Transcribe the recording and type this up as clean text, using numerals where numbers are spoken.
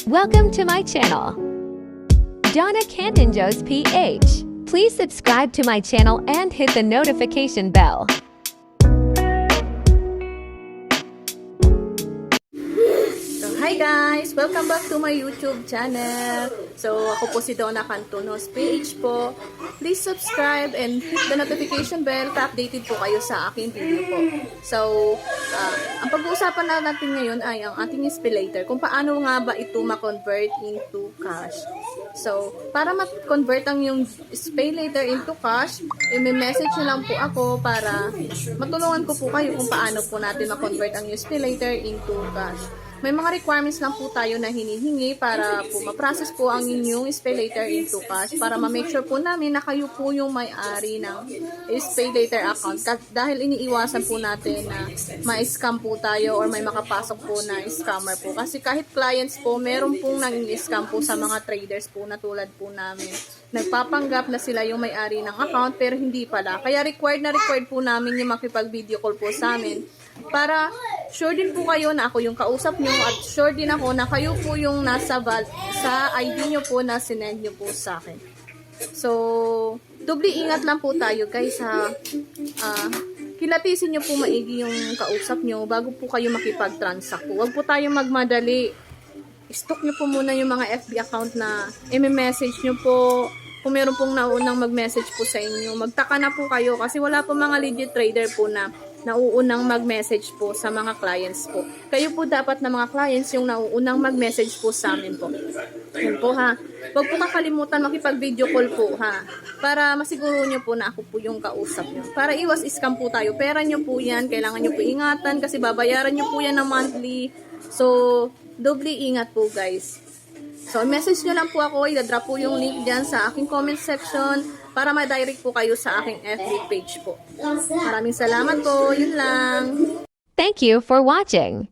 Welcome to my channel, Donna Cantinjos PH. Please subscribe to my channel and hit the notification bell. Hi guys! Welcome back to my YouTube channel. So, ako po si Donna Cantinjos PH po. Please subscribe and hit the notification bell para updated po kayo sa aking video po. So, ang pag-uusapan na natin ngayon ay ang ating SPayLater. Kung paano nga ba ito ma-convert into cash. So, para ma-convert ang yung SPayLater into cash, i-message nyo lang po ako para matulungan ko po kayo kung paano po natin ma-convert ang yung SPayLater into cash. May mga requirements lang po tayo na hinihingi para po ma-process po ang inyong SPayLater into cash para ma-make sure po namin na kayo po yung may-ari ng SPayLater account. Dahil iniiwasan po natin na ma-scam po tayo or may makapasok po na scammer po. Kasi kahit clients po, meron pong nang-scam po sa mga traders po na tulad po namin. Nagpapanggap na sila yung may-ari ng account pero hindi pala. Kaya required po namin yung makipag-video call po sa amin para sure din po kayo na ako yung kausap nyo at sure din ako na kayo po yung nasa sa ID nyo po na sinend nyo po sa akin. So, doble ingat lang po tayo guys ha. Kilatisin nyo po maigi yung kausap nyo bago po kayo makipag-transact po. Huwag po tayo magmadali. Stock nyo po muna yung mga FB account na i-message nyo po. Kung meron pong naunang mag-message po sa inyo, magtaka na po kayo kasi wala po mga legit trader po na nauunang mag-message po sa mga clients po. Kayo po dapat na mga clients yung nauunang mag-message po sa amin po. Yan po ha. Huwag po kakalimutan makipag-video call po ha. Para masiguro nyo po na ako po yung kausap nyo. Para iwas scam po tayo. Pera nyo po yan. Kailangan nyo po ingatan kasi babayaran nyo po yan ng monthly. So, doble ingat po guys. So, message nyo lang po ako. I-drop po yung link dyan sa aking comment section para ma-direct po kayo sa aking FB page po. Maraming salamat po. Yun lang. Thank you for watching.